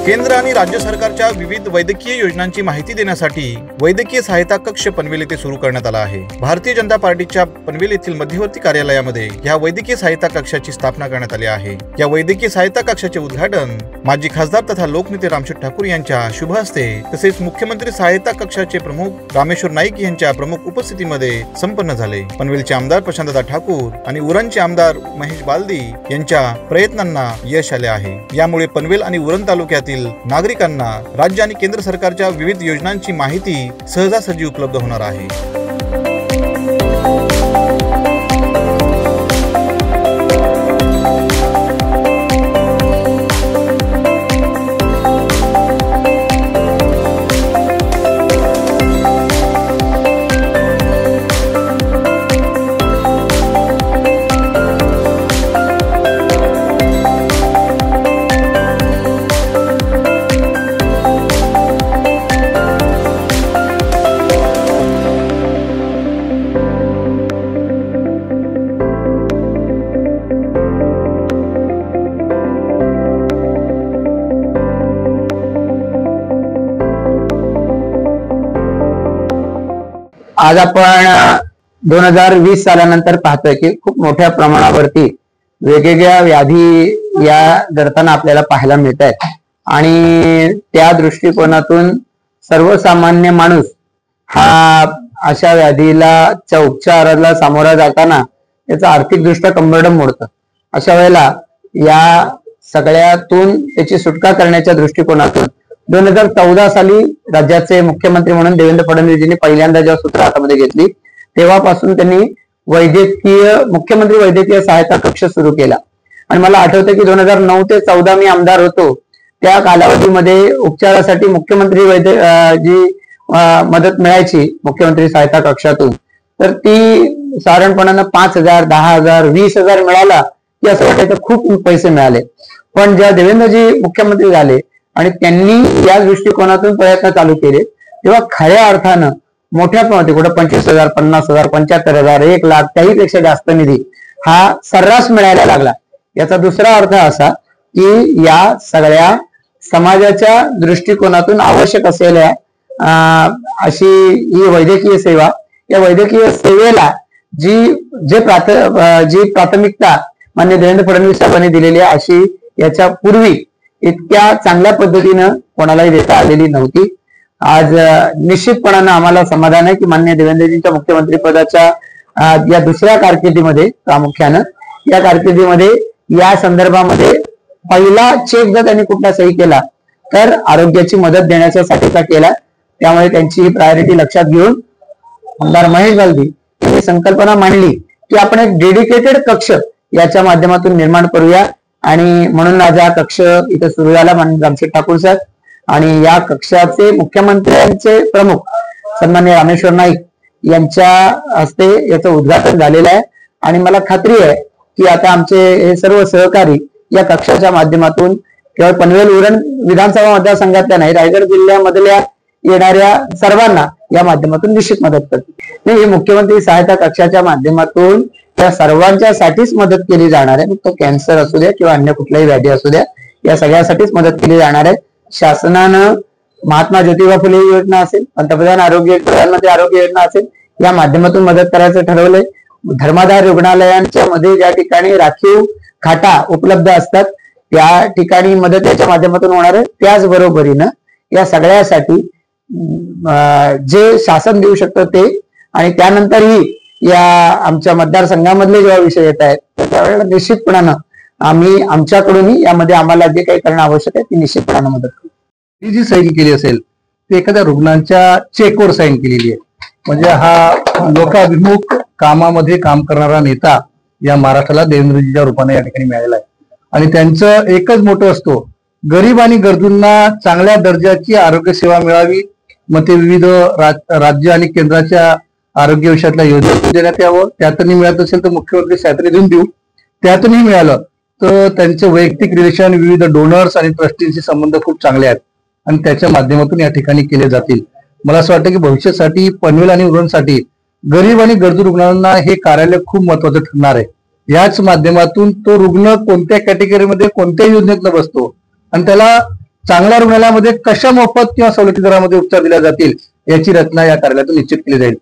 केंद्र आणि राज्य सरकारच्या विविध वैद्यकीय योजनांची माहिती देण्यासाठी वैद्यकीय सहायता कक्ष पनवेल येथे सुरू करण्यात आला आहे। भारतीय जनता पार्टीच्या पनवेल येथील मध्यवर्ती कार्यालयामध्ये या वैद्यकीय सहायता कक्षाची स्थापना करण्यात आली आहे। या वैद्यकीय सहायता कक्षाचे उद्घाटन माजी खासदार तथा लोकनेते रामशेठ ठाकूर यांच्या शुभ हस्ते तसेच मुख्यमंत्री सहायता कक्षाचे प्रमुख रामेश्वर नाईक यांच्या प्रमुख उपस्थितीमध्ये संपन्न झाले। पनवेलचे आमदार प्रशांतदा ठाकूर आणि उरणचे आमदार महेश बालदी यांच्या प्रयत्नांना यश आले आहे। यामुळे पनवेल आणि उरण तालुक्यातील नागरिकांना राज्य आणि केंद्र सरकारच्या विविध योजनांची माहिती सहजासहजी उपलब्ध होणार आहे। आज आपण 2020 सालानंतर पाहतोय की खूप मोठ्या प्रमाणावरती वेगवेगळ्या व्याधी या घडताना आपल्याला पाहायला मिळत आहेत आणि त्या दृष्टिकोनातून सर्वसामान्य माणूस हा अशा व्याधीला उपचाराला सामोरा जाताना त्याचा आर्थिकदृष्ट्या कंबरडं मोडतं। अशा वेळेला या सगळ्यातून त्याची सुटका करण्याच्या दृष्टिकोनातून 2014 साली राज्याचे मुख्यमंत्री म्हणून देवेंद्र फडणवीसजींनी पहिल्यांदा जेव्हा सूत्र हातामध्ये घेतली तेव्हापासून त्यांनी मुख्यमंत्री वैद्यकीय सहायता कक्ष सुरू केला। आणि मला आठवतं की 2009 ते 14 मी आमदार होतो त्या कालावधीमध्ये उपचारासाठी मुख्यमंत्री जी मदत मिळायची मुख्यमंत्री सहायता कक्षातून तर ती साधारणपणाने 5,000, 10,000, 20,000 मिळाला की असं वाटायचं खूप पैसे मिळाले। पण जेव्हा देवेंद्रजी मुख्यमंत्री झाले आणि त्यांनी या दृष्टिकोनातून प्रयत्न चालू केले तेव्हा खऱ्या अर्थानं मोठ्या प्रमाणात कुठे 25,000, 50,000, 75,000, 1 लाख त्याहीपेक्षा जास्त निधी हा सर्रास मिळायला लागला। याचा दुसरा अर्थ असा की या सगळ्या समाजाच्या दृष्टिकोनातून आवश्यक असलेल्या अशी ही वैद्यकीय सेवा या वैद्यकीय सेवेला जी प्राथमिकता माननीय देवेंद्र फडणवीस साहेबांनी दिलेली आहे अशी याच्या पूर्वी इतक्या चांगल्या पद्धतीनं कोणालाही देता आलेली नव्हती। आज निश्चितपणानं आम्हाला समाधान आहे की माननीय देवेंद्रजींच्या मुख्यमंत्री पदाच्या या दुसऱ्या कारकिर्दीमध्ये प्रामुख्यानं या कारकिर्दीमध्ये या संदर्भामध्ये पहिला चेक जर त्यांनी कुठला सही केला तर आरोग्याची मदत देण्यासाठीचा केला। त्यामुळे त्यांची ही प्रायोरिटी लक्षात घेऊन आमदार महेश बालदी यांनी संकल्पना मांडली की आपण एक डेडिकेटेड कक्ष याच्या माध्यमातून निर्माण करूया आणि म्हणून आज हा कक्ष इथे सुरू झाला। माननीय रामशेठ ठाकूर साहेब आणि या कक्षाचे मुख्यमंत्र्यांचे प्रमुख सन्माननीय रामेश्वर नाईक यांच्या हस्ते याचं उद्घाटन झालेलं आहे आणि मला खात्री आहे की आता आमचे हे सर्व सहकारी या कक्षाच्या माध्यमातून केवळ पनवेल उरण विधानसभा मतदारसंघातल्या नाही रायगड जिल्ह्यामधल्या येणाऱ्या सर्वांना या माध्यमातून निश्चित मदत करते। नाही, मुख्यमंत्री सहायता कक्षाच्या माध्यमातून त्या सर्वांच्यासाठीच मदत केली जाणार आहे। मग तो कॅन्सर असू द्या किंवा अन्य कुठलाही व्याधी असू द्या या सगळ्यासाठीच मदत केली जाणार आहे। शासनानं महात्मा ज्योतिबा फुले योजना असेल, प्रधानमंत्री आरोग्य योजना असेल या माध्यमातून मदत करायचं ठरवलंय। धर्मादाय रुग्णालयांच्या मध्ये ज्या ठिकाणी राखीव खाटा उपलब्ध असतात त्या ठिकाणी मदत याच्या माध्यमातून होणार आहे। त्याचबरोबरीनं या सगळ्यासाठी जे शासन देऊ शकतं ते आणि त्यानंतरही या आमच्या मतदारसंघामधले जेव्हा विषय येत आहेत तर त्यावेळेला निश्चितपणानं आम्ही आमच्याकडूनही यामध्ये आम्हाला जे काही करणं आवश्यक आहे ती निश्चितपणानं मदत करू। ही जी साईन केली असेल ती एखाद्या रुग्णांच्या चेकवर साईन केलेली आहे। म्हणजे हा लोकाभिमुख कामामध्ये काम करणारा नेता या महाराष्ट्राला देवेंद्रजीच्या रूपाने या ठिकाणी मिळालेला आहे आणि त्यांचं एकच मोठं असतो गरीब आणि गरजूंना चांगल्या दर्जाची आरोग्य सेवा मिळावी। मग ते विविध राज्य आणि केंद्राच्या आरोग्य विषयातल्या योजना देण्यात यावं, त्यातूनही मिळत असेल तर मुख्यमंत्री सहायता निधीतून देऊ, त्यातूनही मिळालं तर त्यांचे वैयक्तिक रिलेशन विविध डोनर्स आणि ट्रस्टींशी संबंध खूप चांगले आहेत आणि त्याच्या माध्यमातून या ठिकाणी केले जातील। मला असं वाटतं की भविष्यासाठी पनवेल आणि उरणसाठी गरीब आणि गरजू रुग्णांना हे कार्यालय खूप महत्वाचं ठरणार आहे। याच माध्यमातून तो रुग्ण कोणत्या कॅटेगरीमध्ये कोणत्या योजनेतनं बसतो आणि त्याला चांगल्या रुग्णालयामध्ये कशा मोफत किंवा सवलती दरामध्ये उपचार दिले जातील याची रचना या कार्यालयातून निश्चित केली जाईल.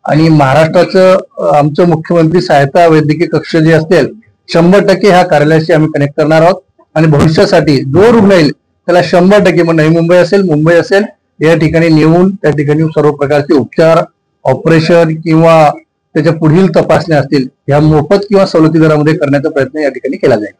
आणि महाराष्ट्राचं आमचं मुख्यमंत्री सहायता वैद्यकीय कक्ष जे असतील 100% ह्या कार्यालयाशी आम्ही कनेक्ट करणार आहोत. आणि भविष्यासाठी जो रुग्ण येईल त्याला 100% मग नवी मुंबई असेल मुंबई असेल या ठिकाणी नेऊन त्या ठिकाणी सर्व प्रकारचे उपचार ऑपरेशन किंवा त्याच्या पुढील तपासण्या असतील या मोफत किंवा सवलती दरामध्ये करण्याचा प्रयत्न या ठिकाणी केला जाईल.